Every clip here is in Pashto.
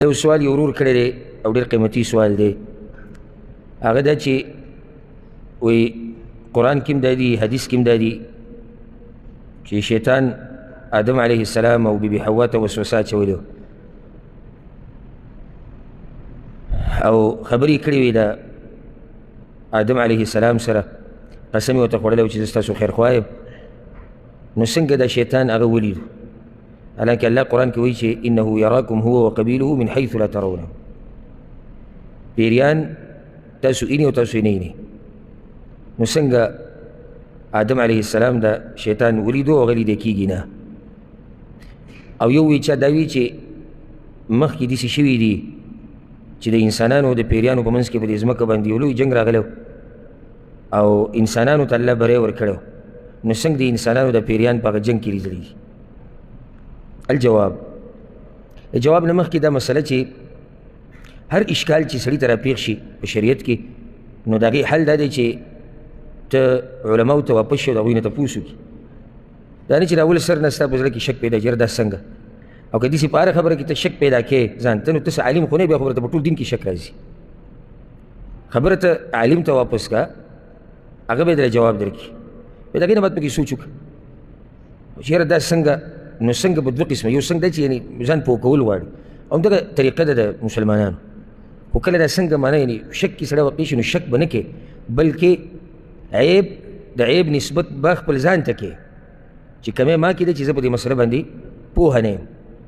یو سوال یو ورور کړی دی او ډېر قیمتي سوال دی. هغه دا چې وایي قرآن کې هم دا دي، حدیث کې هم دا دي چې شیطان آدم علیه السلام او بیبي حوا ته وسوسه اچولې او خبرې کړې وې د آدم علیه السلام سره، قسم یې ورته خوړلی و چې زه ستاسو خیرخواه یم. نو څنګه دا شیطان هغه ولید؟ حالانکه الله قرآن کې وایي چې انه یراکم هو وقبیله من حیث لا ترونه، پیریان تاسو اینی او تاسو نه اینی. نو څنګه آدم علیه السلام دا شیطان ولیدو او هغه لیدی کېږي نه؟ او یو وی چا دا وی چې مخکې داسې شوي دي چې د انسانانو او د پیریانو په منځ کې په دې ځمکه باندې یو لوی جنګ راغلی او انسانانو ته الله بری ورکړی. نو څنګه د انسانانو د پیریان په هغه جنګ کې لیدلی دي؟ الجواب، جواب نه مخکې دا مسله چې هر اشکال چې سړي ته راپېښ شي په شریعت کې، نو د هغې حل دا دی چې ته علماو ته واپس شي او د هغوی نه تپوس وکړي. دا نه چې راول سر نه ستا په زړه کې شک پیدا کړي دا څنګه، او که داسې په هره خبره کې ته شک پیدا کړې ځان ته، نو ته عالم خو نه، بیا خبره ته په ټول دین کې شک راځي. خبره ته عالم ته واپس کا، هغه به درله جواب درکړي. بیا د هغې نه بعد پکې سوچ وکړه چې یاره دا څنګه، نو څنګه به دوه قسمه، یو څنګه دا چې یعنې ځان پوه کول غواړي، او همدغه طریقه ده د مسلمانانو. خو کله دا څنګه معنا یعنې شک کې سړی واقع شي، نو شک به نه کوې بلکې عیب د عیب نسبت به خپل ځان ته کوې چې کمی ما کې دی چې زه په دې مسله باندې پوهه نه یم،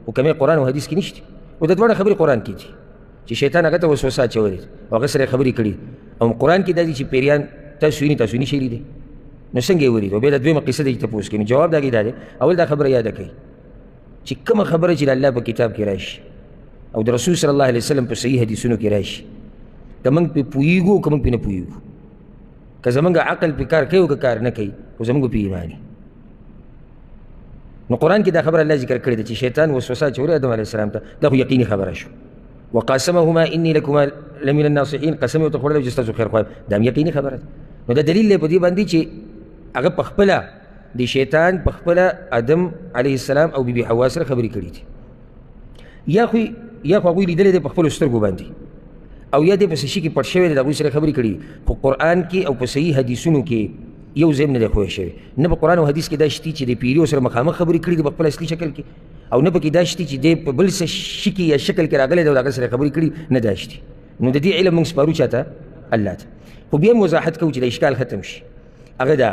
خو کمی قرآن او حدیث کې نشته. او د دواړه خبرې قرآن کې دي چې شیطان هغه ته وسوسه اچولې او هغه سره خبرې کړي، او قرآن کې دا دي چې پیریان تاسو ویني تاسو نشئ لیدی. نو څنګه یې ولید؟ او بیا د دویمه قصه دی چې تپوس کوي. نو جواب د هغې دا دی، اول دا خبره یاده کوئ چې کومه خبره چې د الله په کتاب کې راشي او د رسول صلی الله علیه وسلم په صحیح حدیثونو کې راشي، که موږ پرې پوهېږو که موږ پرې نه پوهېږو، که زموږ عقل پرې کار کوي او که کار نه کوي، خو زموږ په ایمان. نو قرآن کې دا خبره الله ذکر کړې ده چې شیطان وسوسه اچولې آدم علیه السلام ته، دا خو یقیني خبره شو. وقاسمهما انی لکما لمن الناصحین، قسم یې ورته خوړلی چې ستاسو خیر خوایم، دا هم یقیني خبره ده. نو دا دلیل دی په دې باندې چې هغه په خپله د شیطان په خپله آدم علیه السلام او بیبي حوا سره خبرې کړي دي، یا خو هغوی لیدلی دی په خپلو سترګو باندې، او یا دی په څه شي کې پټ شوی دی د هغوی سره خبرې کړي. خو قرآن کې او په صحیح حدیثونو کې یو ځای نه دی ښوی شوی، نه په قرآن او حدیث کې دا شتي چې د پیریو سره مخامخ خبرې کړي دي په خپل اصلي شکل کې، او نه پکې دا شتي چې دی په بل څه شي کې یا شکل کې راغلی دی او د هغه سره خبرې کړي، نه دا شتي. نو د دې علم موږ سپارو چاته؟ الله ته. خو بیا هم وضاحت کوو چې د اشکال ختم شي. هغه دا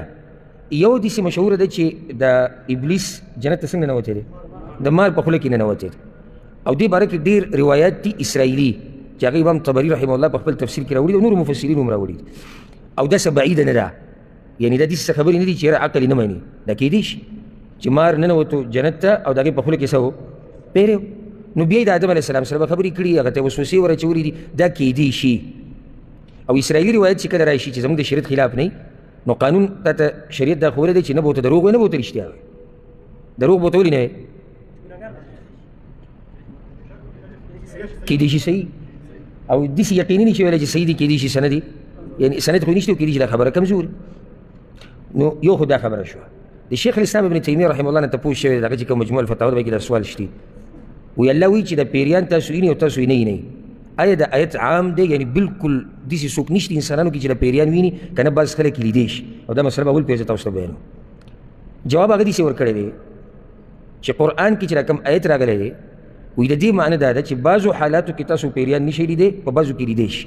یو داسې مشهوره ده چې د ابلیس جنت ته څنګه ننوتی دی؟ د مار په خوله کې ننوتی دی، او دې باره کې ډېر روایات دي اسرائیلي چې هغه امام طبري رحمه الله په خپل تفسیر کې راوړي دي او نورو مفسرینو هم راوړي دي. او داسې بعیده نه ده، یعنې دا داسې خبرې نه دي چې یاره عقل یې نه مني. دا کیدی شي چې مار ننوتو جنت ته او د هغې په خوله کې څه و؟ پیری و. نو بیا یې د آدم علیه السلام سره به خبرې کړي، هغه ته وسوسې ور اچولي دي، دا کیدی شي. او اسرائیلي روایت چې کله راشي چې زموږ د شریعت خلاف نه، نو قانون ته شریعت دا ښوولی دی چې نه به ورته دروغ وي نه به ورته رښتیا وي. دروغ به ورته ولې نه وي؟ کیدی شي صحیح، او داسې یقیني نه چې ویلی چې صحیح دي، کیدی شي سند دي، یعنې سند خو نشته او کیدی شي دا خبره کمزوري. نو یو خو دا خبره شوه. د شیخ الاسلام ابن تیمیه رحمه الله نه تپوس شوی دی، هغه چې کوم مجموع الفتاوا ده کې دا سوال شته، وایي الله وایي چې د پیریان تاسو وینئ او تاسو یې نه وینئ. آیا دا آیت عام دی؟ یعنی بالکل داسې څوک نشته انسانانو کې چې د پیریان ویني، که نه بعض خلک لیدی شي؟ او دا مسله به اول پرې زه تاسو ته بیانوم. جواب هغه داسې ورکړی دی چې قرآن کې چې دا کوم آیت راغلی دی، وایي د دې معنی دا ده چې بعضو حالاتو کې تاسو پیریان نشئ لیدی، په بعضو کې لیدی شي.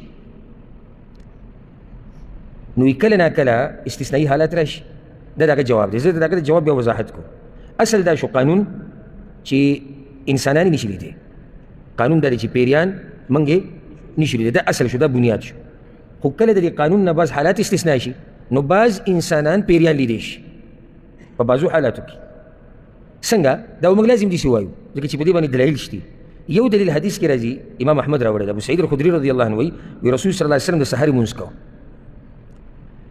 نو کله ناکله استثنایي حالات راشي. دا د هغه جواب دی. زه د هغه جواب بیا وضاحت کوم. اصل دا شو قانون چې انسانان نشي لیدی، قانون دا دی چې پیریان منګې نشي لیدی، دا اصل شو، دا بنیاد شو. خو کله د دې قانون نه بعض حالات استثناء شي، نو بعض انسانان پیریان لیدی شي په بعضو حالاتو کې. څنګه؟ دا موږ لازم داسې وایو ځکه چې په دې باندې دلایل شته. یو دلیل حدیث کې راځي، امام احمد راوړی دی، ابو سعید الخدري رضی الله عنه وایي رسول صلی الله علیه وسلم د سحر لمونځ کوه،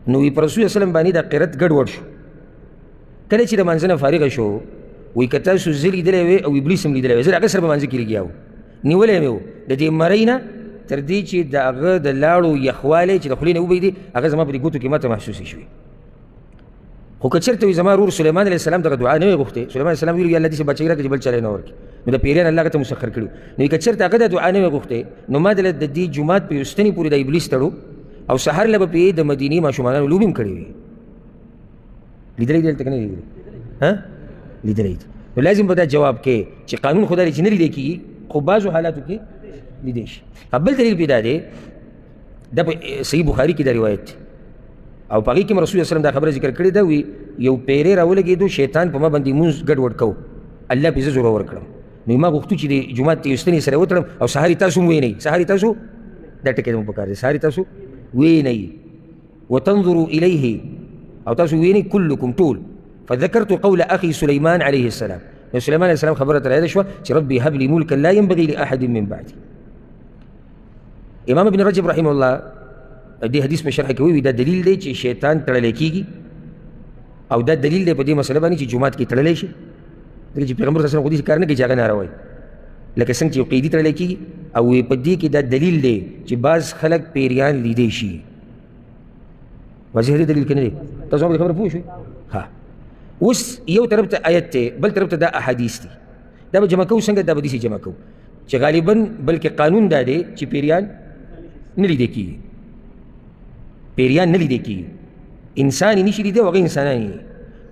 نو وی پر رسول صلی الله علیه وسلم باندې دا قرت ګډوډ شو. کله چې د منځ نه فارغه شو، وایي که تاسو زه لیدلی وی او ابلیس هم لیدلی وی، زه د هغه سره په منځ کې لګیا وم، نیولی مې و د دې مرۍ نه تر دې چې د هغه د لاړو یخوالی چې د خولې نه وبهېدې، هغه زما په دې ګوتو کې ماته محسوسې شوې. خو که چېرته وي زما ورور سلیمان علیه السلام دغه دعا نه وی غوښتې، سلیمان علیه السلام ویلي یا الله داسې بچی راکړه چې بل چاله یې نه ورکړي، نو د پیریان الله هغه ته مسخر کړي. نو که چېرته هغه د دعا نه وی غوښتې، نو ما دله د دې جومات په یو ستنې پورې د ابلیس تړو او سهار له به پې د مدینې ماشومانانو لوبې هم کړې وي. لیدلی دی دلته که نه لیدلی؟ لیدلی دی. نو لازم به دا جواب کې چې قانون خو دا دی چې نه لیدی کېږي، خو بعضو حالاتو کې لیدی شي. بل دلیل پې دا دی، دا په صحیح بخاري کې دا روایت دی او په هغې کې رسول الله وسلم دا خبره ذکر کړې ده، وي یو پیری راولګېدو، شیطان په ما باندې مونځ ګډوډ کو، الله پې زه زورور کړم. نو ما غوښتو چې د جومات ته یو ستنې سره وتړم او سهار یې تاسو هم وینئ، سهار یې تاسو دا ټکی زموږ په کار دی، سهار یې تاسو وینئ وتنظروا الیه او تاسو وینئ کلکم ټول. فذكرت قول اخي سليمان عليه السلام، نو سليمان عليه السلام خبره تر شوه چې ربي هب لي ملكا لا ينبغي لاحد من بعدي. امام ابن رجب رحمه الله دې حدیث په شرح کې وی دا دلیل دی چې شیطان تړلی کېږي او دا دلیل دی په دې مسله باندې چې جومات کې تړلی شي، ځکه چې پیغمبر صلی الله علیه وسلم خو داسې کار نه کوي چې هغه ناروا وي، لکه څنګه چې یو قیدي تړلی کېږي او په دې کې دا دلیل دی چې بعض خلک پیریان لیدی شي. واضح دی دلیل که نه دی؟ تاسو هم دې خبره پوه شوئ؟ ها اوس یو طرف ته آیت دی، بل طرف ته دا احادیث دي. دا به جمع کوو څنګه؟ دا به داسې جمع کوو چې غالبا بلکې قانون دا دی چې پیریان نه لیدی کېږي، پیریان نه لیدی کېږي، انسان یې نشي لیدی او هغه انسانان یې،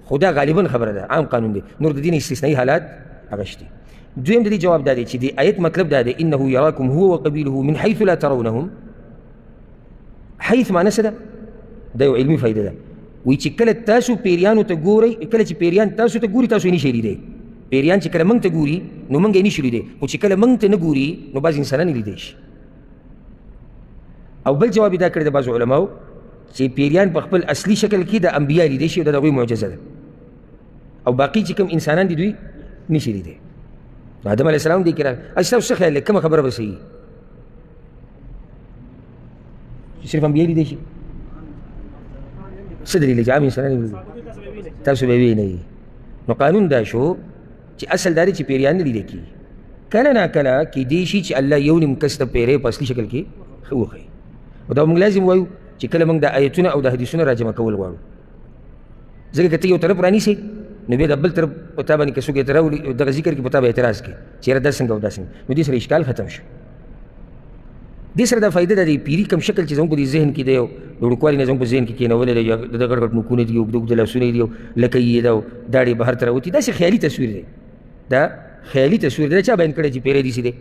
خو دا غالبا خبره ده، عام قانون دی. نور د دې نه استثنایي حالات هغه شته. دویم د دې جواب دا دی چې د آیت مطلب دا دی انه یراکم هو وقبیله من حیث لا ترونهم. حیث معنی څه ده؟ دا یو علمي فایده ده. وایي چې کله تاسو پیریانو ته ګورئ، کله چې پیریان تاسو ته ګوري تاسو یې نشئ لیدی. پیریان چې کله موږ ته ګوري نو موږ یې نشو لیدی، خو چې کله موږ ته نه ګوري نو بعض انسانان یې لیدی شي. او بل جواب دا کړی د بعضو علماو چې پیریان په خپل اصلي شکل کې د انبیا لیدی شي او د هغوی معجزه ده، او باقي چې کوم انسانان دي دوی نشي لیدی. آدم علیه السلام دې کې راغلی. ستاسو څه خیال دی کومه خبره به صحیح؟ صرف انبیا لیدی شي؟ څه دلیل دی چې عام انسانان تاسو به وینئ؟ نو قانون دا شو چې اصل دا دی چې پیریان نه لیدی کېږي. کله ناکله کیدی شي چې الله یو نیم کس ته پیری په اصلي شکل کې وښیي، او دا موږ لازم وایو چې کله موږ د آیتونه او د حدیثونه راجمع کول غواړو، ځکه که ته یو طرف رانیسئ نو بیا د بل طرف په تا باندې که څوک اعتراض دغه ذکر کې په تا به اعتراض کوي چې یاره دا څنګه او دا څنګه، نو دې سره اشکال ختم شو. دې سره دا فایده ده د پیري کوم شکل چې زموږ په دې ذهن کې دی او د وړوکوالي نه زموږ په ذهن کې کېنولی دی، د غټ غټ نوکونه دي، اوږده اوږده لاسونه یې دي او لکۍ یې ده او داړې بهر ته راوتي، داسې خیالي تصویر دی. دا خیالي تصویر دی، چا بیان کړی چې پیری داسې دی؟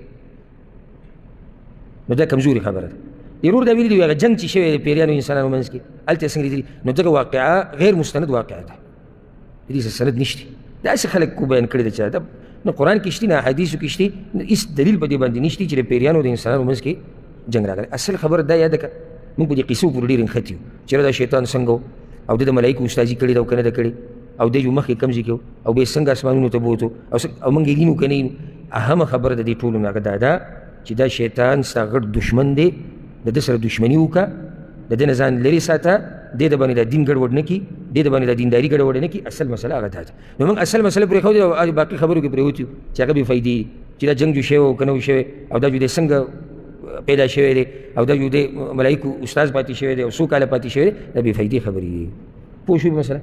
نو دا کمزوري خبره ده. ضرور دا ویلي دي هغه جنګ چې شوی دی پیریانو انسانانو منځ کې هلته څنګه لیدلي، نو دغه واقعه غیر مستند واقعه ده، د دې سند نشته. داسې خلک کو بیان کړي ده چې دا نه قرآن کې شته نه حدیثو کې شته، هېڅ دلیل په دې باندې نشته چې د پیریانو د انسانانو منځ کې جنګ راغلی. اصل خبره دا یاده کړه، موږ په دې قصو پورې ډېر نښتي یو چې دا شیطان څنګه او د ملایکو استازي کړې ده او که نه ده کړې، او دی جو مخکې کم ځای کې او بیا څنګه اسمانونو ته بوتو او موږ یې وینو که نه وینو. اهمه خبره د دې ټولو نه هغه دا ده چې دا شیطان ستا غټ دشمن دی، د ده سره دشمني وکړه، د ده نه ځان لرې ساته، دې د باندې دا دین ګډوډ نه کړي، دې د باندې دا دینداري ګډوډ نه کړي. اصل مسله هغه دا ده. نو موږ اصل مسله پرېښودې او باقي خبرو کې پرېوتي چې هغه بې فایدې دي، چې دا جنګ جو شوی او که نه و شوی، او دا جو دی څنګه پیدا شوی دی، او دا جو دی ملایکو استاذ پاتې شوی دی او څو کاله پاتې شوی دی، دا بې فایدې خبرې دي. پوه شوې مسله؟